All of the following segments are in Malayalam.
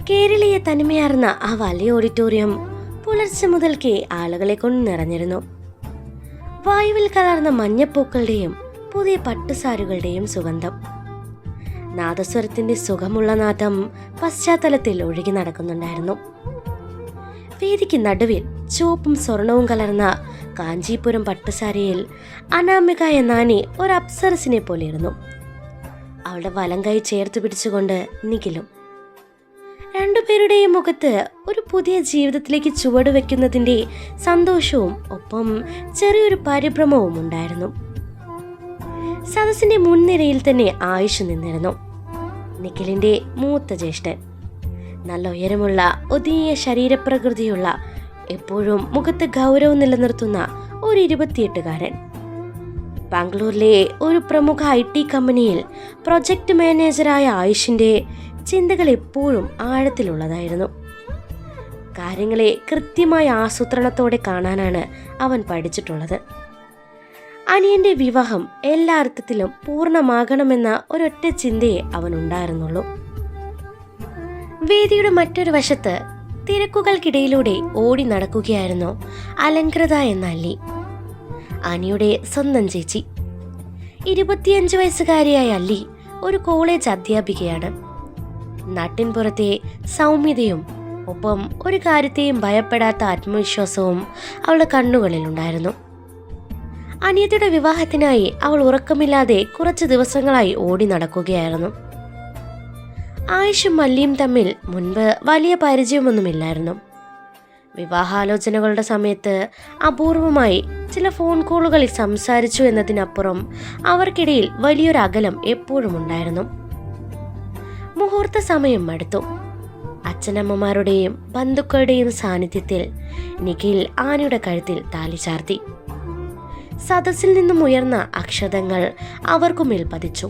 കേരളീയ തനിമയാർന്ന ആ വലിയ ഓഡിറ്റോറിയം പുലർച്ചെ മുതൽക്കേ ആളുകളെ കൊണ്ട് നിറഞ്ഞിരുന്നു. വായുവിൽ കലർന്ന മഞ്ഞപ്പൂക്കളുടെയും പുതിയ പട്ടുസാരുകളുടെയും സുഗന്ധം. നാദസ്വരത്തിന്റെ സുഖമുള്ള നാദം പശ്ചാത്തലത്തിൽ ഒഴുകി നടക്കുന്നുണ്ടായിരുന്നു. വേദിക്ക് നടുവിൽ ചുവപ്പും സ്വർണവും കലർന്ന കാഞ്ചീപുരം പട്ടുസാരിയിൽ അനാമിക എന്ന ആനി ഒരു അപ്സരസിനെ പോലെ ഇരുന്നു. അവളുടെ വലം കൈ ചേർത്ത് പിടിച്ചുകൊണ്ട് നിഖിലും. രണ്ടുപേരുടെയും മുഖത്ത് ഒരു പുതിയ ജീവിതത്തിലേക്ക് ചുവടുവെക്കുന്നതിൻ്റെ സന്തോഷവും ഒപ്പം ചെറിയൊരു പരിഭ്രമവും ഉണ്ടായിരുന്നു. സദസ്സിന്റെ മുൻനിരയിൽ തന്നെ ആയുഷ് നിന്നിരുന്നു. നിഖിലിന്റെ മൂത്ത ജ്യേഷ്ഠൻ. നല്ല ഉയരമുള്ള ഒതുങ്ങിയ ശരീരപ്രകൃതിയുള്ള, എപ്പോഴും മുഖത്ത് ഗൗരവം നിലനിർത്തുന്ന ഒരു 28-കാരൻ. ബാംഗ്ലൂരിലെ ഒരു പ്രമുഖ IT കമ്പനിയിൽ പ്രൊജക്ട് മാനേജറായ ആയുഷിന്റെ ചിന്തകൾ എപ്പോഴും ആഴത്തിലുള്ളതായിരുന്നു. കാര്യങ്ങളെ കൃത്യമായ ആസൂത്രണത്തോടെ കാണാനാണ് അവൻ പഠിച്ചിട്ടുള്ളത്. അനിയന്റെ വിവാഹം എല്ലാ അർത്ഥത്തിലും പൂർണ്ണമാകണമെന്ന ഒരൊറ്റ ചിന്തയെ അവനുണ്ടായിരുന്നുള്ളൂ. വേദിയുടെ മറ്റൊരു വശത്ത് തിരക്കുകൾക്കിടയിലൂടെ ഓടി നടക്കുകയായിരുന്നു അലങ്കൃത എന്ന അല്ലി, അനിയുടെ സ്വന്തം ചേച്ചി. 25 വയസ്സുകാരിയായ അല്ലി ഒരു കോളേജ് അധ്യാപികയാണ്. നാട്ടിൻപുറത്തെ സൗമ്യതയും ഒപ്പം ഒരു കാര്യത്തെയും ഭയപ്പെടാത്ത ആത്മവിശ്വാസവും അവളുടെ കണ്ണുകളിലുണ്ടായിരുന്നു. അനിയത്തിയുടെ വിവാഹത്തിനായി അവൾ ഉറക്കമില്ലാതെ കുറച്ച് ദിവസങ്ങളായി ഓടി നടക്കുകയായിരുന്നു. ആയുഷും മല്ലിയും തമ്മിൽ മുൻപ് വലിയ പരിചയമൊന്നുമില്ലായിരുന്നു. വിവാഹാലോചനകളുടെ സമയത്ത് അപൂർവമായി ചില ഫോൺ കോളുകളിൽ സംസാരിച്ചു എന്നതിനപ്പുറം അവർക്കിടയിൽ വലിയൊരു അകലം എപ്പോഴും ഉണ്ടായിരുന്നു. മുഹൂർത്ത സമയം അടുത്തു. അച്ഛനമ്മമാരുടെയും ബന്ധുക്കളുടെയും സാന്നിധ്യത്തിൽ നിഖിൽ ആനയുടെ കഴുത്തിൽ താലി ചാർത്തി. സദസ്സിൽ നിന്നും ഉയർന്ന അക്ഷതങ്ങൾ അവർക്കുമേൽ പതിച്ചു.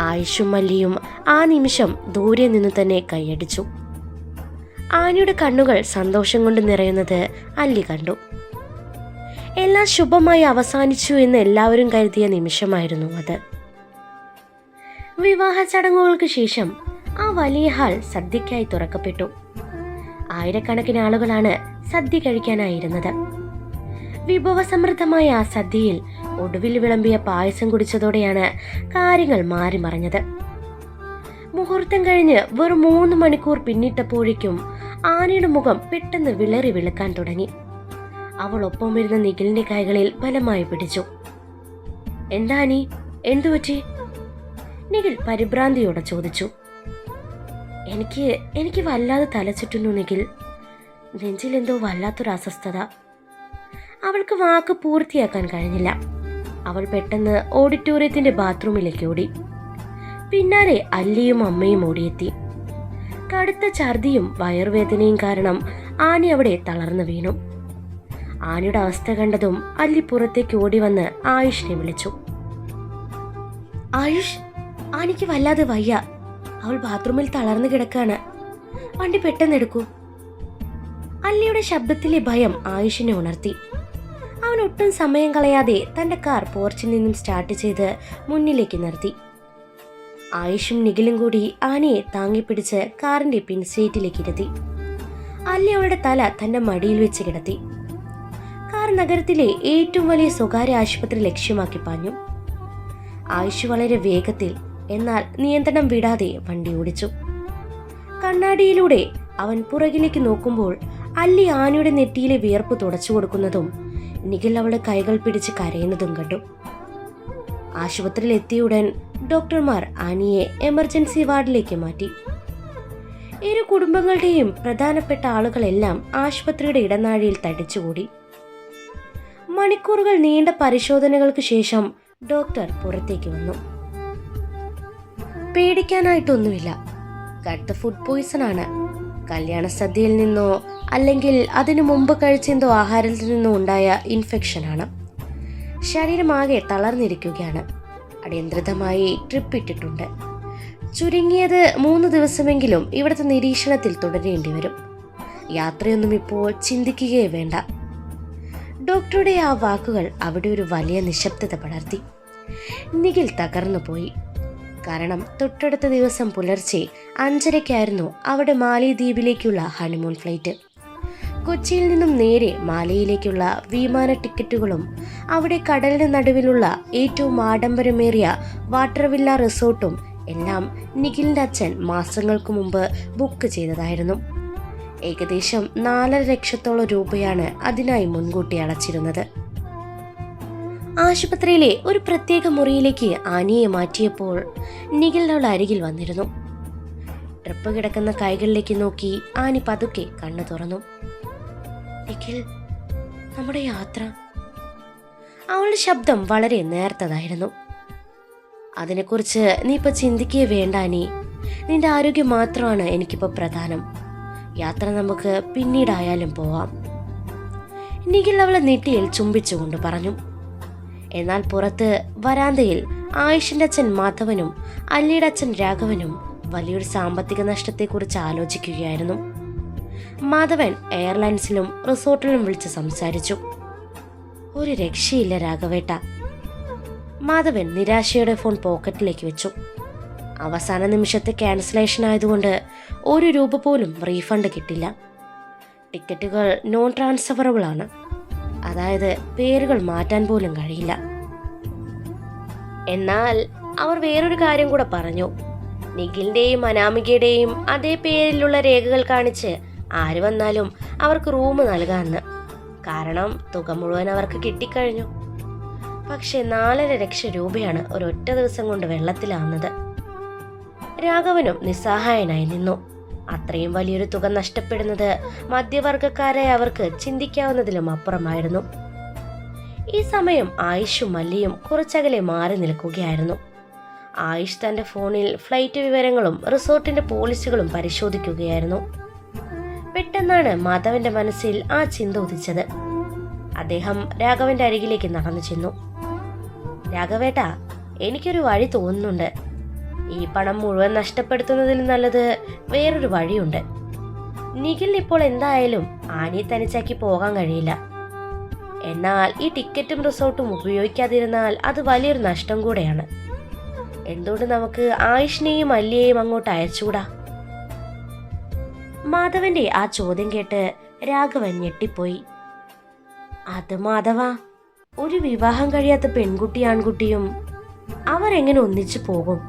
ആയുഷും മല്ലിയും ആ നിമിഷം ദൂരെ നിന്ന് തന്നെ കൈയടിച്ചു. ആനയുടെ കണ്ണുകൾ സന്തോഷം കൊണ്ട് നിറയുന്നത് അല്ലി കണ്ടു. എല്ലാം ശുഭമായി അവസാനിച്ചു എന്ന് എല്ലാവരും കരുതിയ നിമിഷമായിരുന്നു അത്. വിവാഹ ചടങ്ങുകൾക്ക് ശേഷം ആ വലിയ ഹാൾ സദ്യക്കായി തുറക്കപ്പെട്ടു. ആയിരക്കണക്കിന് ആളുകളാണ് സദ്യ കഴിക്കാനായിരുന്നത്. വിഭവസമൃദ്ധമായ ആ സദ്യയിൽ ഒടുവിൽ വിളമ്പിയ പായസം കുടിച്ചതോടെയാണ് കാര്യങ്ങൾ മാറി മറിഞ്ഞത്. മുഹൂർത്തം കഴിഞ്ഞ് വെറും 3 മണിക്കൂർ പിന്നിട്ടപ്പോഴേക്കും ആനയുടെ മുഖം പെട്ടെന്ന് വിളറി വിളുക്കാൻ തുടങ്ങി. അവൾ ഒപ്പം വരുന്ന നിഖിലിന്റെ കൈകളിൽ ബലമായി പിടിച്ചു. എന്താ നീ, എന്തുപറ്റി? നിഖിൽ പരിഭ്രാന്തിയോടെ ചോദിച്ചു. എനിക്ക് വല്ലാതെ തലചുറ്റുന്നു നിഖിൽ. നെഞ്ചിലെന്തോ വല്ലാത്തൊരു അസ്വസ്ഥത. അവൾക്ക് വാക്ക് പൂർത്തിയാക്കാൻ കഴിഞ്ഞില്ല. അവൾ പെട്ടെന്ന് ഓഡിറ്റോറിയത്തിന്റെ ബാത്റൂമിലേക്ക് ഓടി. പിന്നാലെ അല്ലിയും അമ്മയും ഓടിയെത്തി. കടുത്ത ഛർദിയും വയറുവേദനയും കാരണം ആനി അവിടെ തളർന്നു വീണു. ആനിയുടെ അവസ്ഥ കണ്ടതും അല്ലി പുറത്തേക്ക് ഓടി വന്ന് ആയുഷിനെ വിളിച്ചു. ആയുഷ്, ആനിക്ക് വല്ലാതെ വയ്യ. അവൾ ബാത്റൂമിൽ തളർന്നു കിടക്കാണ്. വണ്ടി പെട്ടെന്ന് എടുക്കൂ. അല്ലിയുടെ ശബ്ദത്തിലെ ഭയം ആയുഷിനെ ഉണർത്തി. അവൻ ഒട്ടും സമയം കളയാതെ തന്റെ കാർ പോർച്ചിൽ നിന്നും സ്റ്റാർട്ട് ചെയ്ത് മുന്നിലേക്ക് നിർത്തി. ആയുഷും നിഖിലും കൂടി ആനയെ താങ്ങിപ്പിടിച്ച് കാറിന്റെ പിൻസീറ്റിലേക്ക് ഇരുത്തി. അല്ലി അവളുടെ തല തന്റെ മടിയിൽ വെച്ച് കിടത്തി. കാർ നഗരത്തിലെ ഏറ്റവും വലിയ സ്വകാര്യ ആശുപത്രി ലക്ഷ്യമാക്കി പാഞ്ഞു. ആയുഷ് വളരെ വേഗത്തിൽ, എന്നാൽ നിയന്ത്രണം വിടാതെ വണ്ടി ഓടിച്ചു. കണ്ണാടിയിലൂടെ അവൻ പുറകിലേക്ക് നോക്കുമ്പോൾ അല്ലി ആനയുടെ നെറ്റിയിലെ വിയർപ്പ് തുടച്ചു കൊടുക്കുന്നതും നിഖിൽ അവളുടെ കൈകൾ പിടിച്ച് കരയുന്നതും കണ്ടു. ആശുപത്രിയിൽ എത്തിയുടൻ ഡോക്ടർമാർ ആനിയെ എമർജൻസി വാർഡിലേക്ക് മാറ്റി. ഇരു കുടുംബങ്ങളുടെയും പ്രധാനപ്പെട്ട ആളുകളെല്ലാം ആശുപത്രിയുടെ ഇടനാഴിയിൽ തടിച്ചുകൂടി. മണിക്കൂറുകൾ നീണ്ട പരിശോധനകൾക്ക് ശേഷം ഡോക്ടർ പുറത്തേക്ക് വന്നു. പേടിക്കാനായിട്ടൊന്നുമില്ല. കടുത്ത ഫുഡ് പോയിസൺ ആണ്. കല്യാണ സദ്യയിൽ നിന്നോ അല്ലെങ്കിൽ അതിനു മുമ്പ് കഴിച്ചെന്തോ ആഹാരത്തിൽ നിന്നോ ഉണ്ടായ ഇൻഫെക്ഷൻ ആണ്. ശരീരമാകെ തളർന്നിരിക്കുകയാണ്. അടിയന്തരമായി ട്രിപ്പ് ഇട്ടിട്ടുണ്ട്. ചുരുങ്ങിയത് 3 ദിവസമെങ്കിലും ഇവിടുത്തെ നിരീക്ഷണത്തിൽ തുടരേണ്ടി വരും. യാത്രയൊന്നും ഇപ്പോൾ ചിന്തിക്കുകയേ വേണ്ട. ഡോക്ടറുടെ ആ വാക്കുകൾ അവിടെ ഒരു വലിയ നിശബ്ദത പടർത്തി. നിഖിൽ തകർന്നു പോയി. കാരണം തൊട്ടടുത്ത ദിവസം പുലർച്ചെ 5:30 അവിടെ മാലിദ്വീപിലേക്കുള്ള ഹണിമൂൺ ഫ്ലൈറ്റ്. കൊച്ചിയിൽ നിന്നും നേരെ മാലിയിലേക്കുള്ള വിമാന ടിക്കറ്റുകളും അവിടെ കടലിന് നടുവിലുള്ള ഏറ്റവും ആഡംബരമേറിയ വാട്ടർ വില്ല റിസോർട്ടും എല്ലാം നിഖിലിൻ്റെ അച്ഛൻ മാസങ്ങൾക്ക് മുമ്പ് ബുക്ക് ചെയ്തതായിരുന്നു. ഏകദേശം 4.5 ലക്ഷത്തോളം രൂപയാണ് അതിനായി മുൻകൂട്ടി അടച്ചിരുന്നത്. ആശുപത്രിയിലെ ഒരു പ്രത്യേക മുറിയിലേക്ക് ആനിയെ മാറ്റിയപ്പോൾ നിഖിൽ അവൾ അരികിൽ വന്നിരുന്നു. ട്രിപ്പ് കിടക്കുന്ന കൈകളിലേക്ക് നോക്കി ആനി പതുക്കെ കണ്ണു തുറന്നു. നിഖിൽ, നമ്മുടെ യാത്ര. അവളുടെ ശബ്ദം വളരെ നേർത്തതായിരുന്നു. അതിനെക്കുറിച്ച് നീ ഇപ്പൊ ചിന്തിക്കേ വേണ്ട ആനി. നിന്റെ ആരോഗ്യം മാത്രമാണ് എനിക്കിപ്പോൾ പ്രധാനം. യാത്ര നമുക്ക് പിന്നീടായാലും പോവാം. നിഖിൽ അവളെ നെറ്റിയിൽ ചുംബിച്ചുകൊണ്ട് പറഞ്ഞു. എന്നാൽ പുറത്ത് വരാന്തയിൽ ആയുഷിന്റെ അച്ഛൻ മാധവനും അല്ലിയുടെ അച്ഛൻ രാഘവനും വലിയൊരു സാമ്പത്തിക നഷ്ടത്തെക്കുറിച്ച് ആലോചിക്കുകയായിരുന്നു. മാധവൻ എയർലൈൻസിലും റിസോർട്ടിലും വിളിച്ച് സംസാരിച്ചു. ഒരു രക്ഷയില്ല രാഘവേട്ട. മാധവൻ നിരാശയുടെ ഫോൺ പോക്കറ്റിലേക്ക് വെച്ചു. അവസാന നിമിഷത്തെ ക്യാൻസലേഷൻ ആയതുകൊണ്ട് 1 രൂപ പോലും റീഫണ്ട് കിട്ടില്ല. ടിക്കറ്റുകൾ നോൺ ട്രാൻസ്ഫറബിൾ ആണ്. അതായത് പേരുകൾ മാറ്റാൻ പോലും കഴിയില്ല. എന്നാൽ അവർ വേറൊരു കാര്യം കൂടെ പറഞ്ഞു. നിഖിലിന്റെയും അനാമികയുടെയും അതേ പേരിലുള്ള രേഖകൾ കാണിച്ച് ആര് വന്നാലും അവർക്ക് റൂം നൽകാമെന്ന്. കാരണം തുക മുഴുവൻ അവർക്ക് കിട്ടിക്കഴിഞ്ഞു. പക്ഷെ 4.5 ലക്ഷം രൂപയാണ് ഒരൊറ്റ ദിവസം കൊണ്ട് വെള്ളത്തിലാവുന്നത്. രാഘവനും നിസ്സഹായനായി നിന്നു. അത്രയും വലിയൊരു തുക നഷ്ടപ്പെടുന്നത് മധ്യവർഗക്കാരായ അവർക്ക് ചിന്തിക്കാവുന്നതിലും അപ്പുറമായിരുന്നു. ഈ സമയം ആയുഷും മല്ലിയും കുറച്ചകലെ മാറി നിൽക്കുകയായിരുന്നു. ആയുഷ് തന്റെ ഫോണിൽ ഫ്ലൈറ്റ് വിവരങ്ങളും റിസോർട്ടിന്റെ പോളിസികളും പരിശോധിക്കുകയായിരുന്നു. പെട്ടെന്നാണ് മാധവന്റെ മനസ്സിൽ ആ ചിന്ത ഉദിച്ചത്. അദ്ദേഹം രാഘവന്റെ അരികിലേക്ക് നടന്നു ചെന്നു. രാഘവേട്ടാ, എനിക്കൊരു വഴി തോന്നുന്നുണ്ട്. ഈ പണം മുഴുവൻ നഷ്ടപ്പെടുത്തുന്നതിൽ നല്ലത് വേറൊരു വഴിയുണ്ട്. നിഖിൽ ഇപ്പോൾ എന്തായാലും ആനിയെ തനിച്ചാക്കി പോകാൻ കഴിയില്ല. എന്നാൽ ഈ ടിക്കറ്റും റിസോർട്ടും ഉപയോഗിക്കാതിരുന്നാൽ അത് വലിയൊരു നഷ്ടം കൂടെയാണ്. എന്തുകൊണ്ട് നമുക്ക് ആയുഷിനെയും അല്ലിയെയും അങ്ങോട്ട് അയച്ചുകൂടാ? മാധവന്റെ ആ ചോദ്യം കേട്ട് രാഘവൻ ഞെട്ടിപ്പോയി. അത് മാധവ, ഒരു വിവാഹം കഴിയാത്ത പെൺകുട്ടി ആൺകുട്ടിയും അവരെങ്ങനെ ഒന്നിച്ചു പോകും?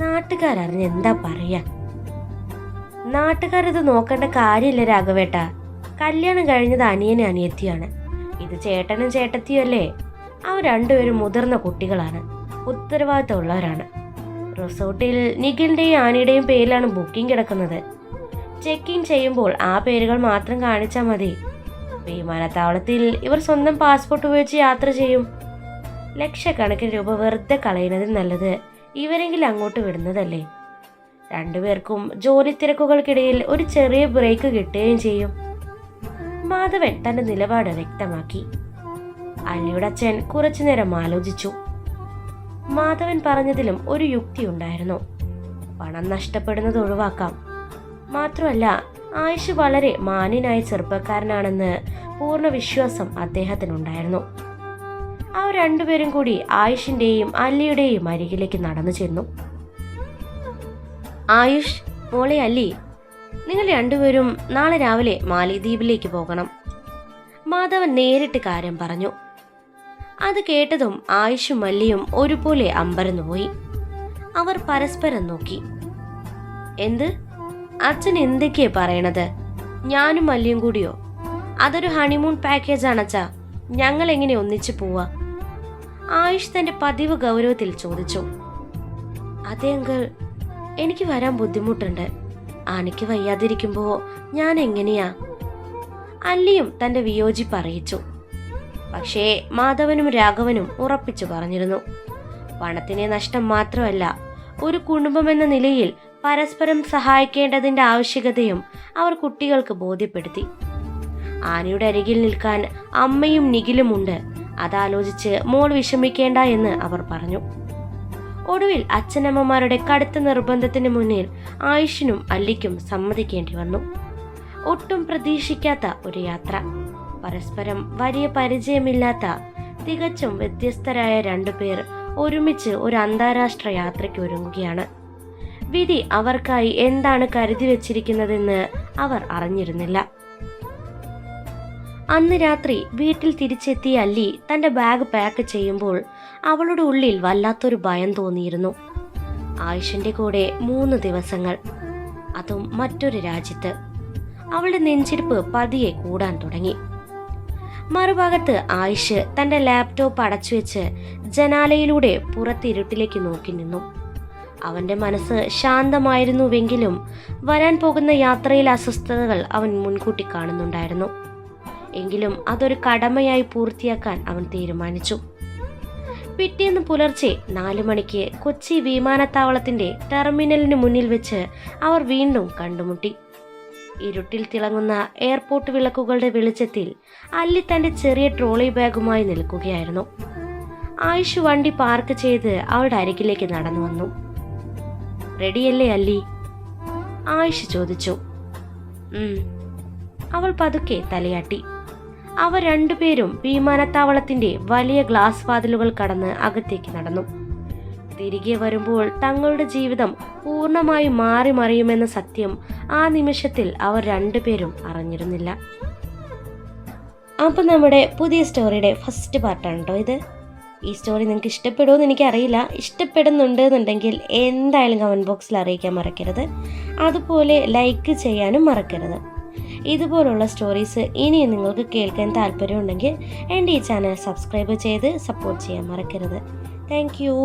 നാട്ടുകാരറിഞ്ഞ് എന്താ പറയാ? നാട്ടുകാരത് നോക്കേണ്ട കാര്യമില്ല രാഘവേട്ട. കല്യാണം കഴിഞ്ഞത് അനിയനും അനിയത്തിയാണ്. ഇത് ചേട്ടനും ചേട്ടത്തിയും അല്ലേ? അവർ രണ്ടുപേരും മുതിർന്ന കുട്ടികളാണ്, ഉത്തരവാദിത്തമുള്ളവരാണ്. റിസോർട്ടിൽ നിഖിലിന്റെയും ആനിയുടെയും പേരിലാണ് ബുക്കിംഗ് കിടക്കുന്നത്. ചെക്ക് ഇൻ ചെയ്യുമ്പോൾ ആ പേരുകൾ മാത്രം കാണിച്ചാൽ മതി. വിമാനത്താവളത്തിൽ ഇവർ സ്വന്തം പാസ്പോർട്ട് ഉപയോഗിച്ച് യാത്ര ചെയ്യും. ലക്ഷക്കണക്കിന് രൂപ വെറുതെ കളയുന്നതിൽ നല്ലത് ഇവരെങ്കിലും അങ്ങോട്ട് വിടുന്നതല്ലേ. രണ്ടുപേർക്കും ജോലി തിരക്കുകൾക്കിടയിൽ ഒരു ചെറിയ ബ്രേക്ക് കിട്ടുകയും ചെയ്യും. മാധവൻ തന്റെ നിലപാട് വ്യക്തമാക്കി. അല്ലിയുടെ അച്ഛൻ കുറച്ചുനേരം ആലോചിച്ചു. മാധവൻ പറഞ്ഞതിലും ഒരു യുക്തി ഉണ്ടായിരുന്നു. പണം നഷ്ടപ്പെടുന്നത് ഒഴിവാക്കാം. മാത്രമല്ല, ആയുഷ് വളരെ മാന്യനായ ചെറുപ്പക്കാരനാണെന്ന് പൂർണ്ണ വിശ്വാസം അദ്ദേഹത്തിനുണ്ടായിരുന്നു. അവർ രണ്ടുപേരും കൂടി ആയുഷിന്റെയും അല്ലിയുടെയും അരികിലേക്ക് നടന്നു ചെന്നു. ആയുഷ്, മോളെ അല്ലി, നിങ്ങൾ രണ്ടുപേരും നാളെ രാവിലെ മാലിദ്വീപിലേക്ക് പോകണം. മാധവൻ നേരിട്ട് കാര്യം പറഞ്ഞു. അത് കേട്ടതും ആയുഷും അല്ലിയും ഒരുപോലെ അമ്പരന്നുപോയി. അവർ പരസ്പരം നോക്കി. എന്ത്? അച്ഛൻ എന്തൊക്കെയാ പറയണത്? ഞാനും അല്ലിയും കൂടിയോ? അതൊരു ഹണിമൂൺ പാക്കേജ് ആണച്ചാ. ഞങ്ങൾ എങ്ങനെ ഒന്നിച്ചു പോവാ? ആയുഷ് തന്റെ പതിവ് ഗൗരവത്തിൽ ചോദിച്ചു. അതെ അങ്കിൾ, എനിക്ക് വരാൻ ബുദ്ധിമുട്ടുണ്ട്. ആനയ്ക്ക് വയ്യാതിരിക്കുമ്പോ ഞാൻ എങ്ങനെയാ? അല്ലിയും തന്റെ വിയോജിപ്പ് അറിയിച്ചു. പക്ഷേ മാധവനും രാഘവനും ഉറപ്പിച്ചു പറഞ്ഞിരുന്നു. പണത്തിനെ നഷ്ടം മാത്രമല്ല, ഒരു കുടുംബം എന്ന നിലയിൽ പരസ്പരം സഹായിക്കേണ്ടതിന്റെ ആവശ്യകതയും അവർ കുട്ടികൾക്ക് ബോധ്യപ്പെടുത്തി. ആനയുടെ അരികിൽ നിൽക്കാൻ അമ്മയും നിഖിലുമുണ്ട്. അതാലോചിച്ച് മോൾ വിഷമിക്കേണ്ട എന്ന് അവർ പറഞ്ഞു. ഒടുവിൽ അച്ഛനമ്മമാരുടെ കടുത്ത നിർബന്ധത്തിന് മുന്നിൽ ആയുഷിനും അല്ലിക്കും സമ്മതിക്കേണ്ടി വന്നു. ഒട്ടും പ്രതീക്ഷിക്കാത്ത ഒരു യാത്ര. പരസ്പരം വലിയ പരിചയമില്ലാത്ത തികച്ചും വ്യത്യസ്തരായ രണ്ടുപേർ ഒരുമിച്ച് ഒരു അന്താരാഷ്ട്ര യാത്രയ്ക്ക് ഒരുങ്ങുകയാണ്. വിധി അവർക്കായി എന്താണ് കരുതി വച്ചിരിക്കുന്നതെന്ന് അവർ അറിഞ്ഞിരുന്നില്ല. അന്ന് രാത്രി വീട്ടിൽ തിരിച്ചെത്തിയ അല്ലി തൻ്റെ ബാഗ് പാക്ക് ചെയ്യുമ്പോൾ അവളുടെ ഉള്ളിൽ വല്ലാത്തൊരു ഭയം തോന്നിയിരുന്നു. ആയിഷിൻ്റെ കൂടെ 3 ദിവസങ്ങൾ, അതും മറ്റൊരു രാജ്യത്ത്. അവളുടെ നെഞ്ചിടിപ്പ് പതിയെ കൂടാൻ തുടങ്ങി. മറുഭാഗത്ത് ആയിഷ് തൻ്റെ ലാപ്ടോപ്പ് അടച്ചുവെച്ച് ജനാലയിലൂടെ പുറത്തിരുട്ടിലേക്ക് നോക്കി നിന്നു. അവൻ്റെ മനസ്സ് ശാന്തമായിരുന്നുവെങ്കിലും വരാൻ പോകുന്ന യാത്രയിലെ അസ്വസ്ഥതകൾ അവൻ മുൻകൂട്ടി കാണുന്നുണ്ടായിരുന്നു. എങ്കിലും അതൊരു കടമയായി പൂർത്തിയാക്കാൻ അവൻ തീരുമാനിച്ചു. പിറ്റേന്ന് പുലർച്ചെ 4 മണിക്ക് കൊച്ചി വിമാനത്താവളത്തിൻ്റെ ടെർമിനലിന് മുന്നിൽ വെച്ച് അവർ വീണ്ടും കണ്ടുമുട്ടി. ഇരുട്ടിൽ തിളങ്ങുന്ന എയർപോർട്ട് വിളക്കുകളുടെ വെളിച്ചത്തിൽ അല്ലി തൻ്റെ ചെറിയ ട്രോളി ബാഗുമായി നിൽക്കുകയായിരുന്നു. ആയിഷ് വണ്ടി പാർക്ക് ചെയ്ത് അവളുടെ അരികിലേക്ക് നടന്നു വന്നു. റെഡിയല്ലേ അല്ലി? ആയിഷ് ചോദിച്ചു. അവൾ പതുക്കെ തലയാട്ടി. അവർ രണ്ടുപേരും വിമാനത്താവളത്തിൻ്റെ വലിയ ഗ്ലാസ് വാതിലുകൾ കടന്ന് അകത്തേക്ക് നടന്നു. തിരികെ വരുമ്പോൾ തങ്ങളുടെ ജീവിതം പൂർണ്ണമായി മാറി മറിയുമെന്ന സത്യം ആ നിമിഷത്തിൽ അവർ രണ്ടുപേരും അറിഞ്ഞിരുന്നില്ല. അപ്പം നമ്മുടെ പുതിയ സ്റ്റോറിയുടെ ഫസ്റ്റ് പാർട്ടാണ് കേട്ടോ ഇത്. ഈ സ്റ്റോറി നിങ്ങൾക്ക് ഇഷ്ടപ്പെടുമെന്ന് എനിക്കറിയില്ല. ഇഷ്ടപ്പെടുന്നുണ്ട് എന്നുണ്ടെങ്കിൽ എന്തായാലും കമൻറ്റ് ബോക്സിൽ അറിയിക്കാൻ മറക്കരുത്. അതുപോലെ ലൈക്ക് ചെയ്യാനും മറക്കരുത്. ഇതുപോലുള്ള സ്റ്റോറീസ് ഇനിയും നിങ്ങൾക്ക് കേൾക്കാൻ താല്പര്യമുണ്ടെങ്കിൽ എൻ്റെ ഈ ചാനൽ സബ്സ്ക്രൈബ് ചെയ്ത് സപ്പോർട്ട് ചെയ്യാൻ മറക്കരുത്. Thank you.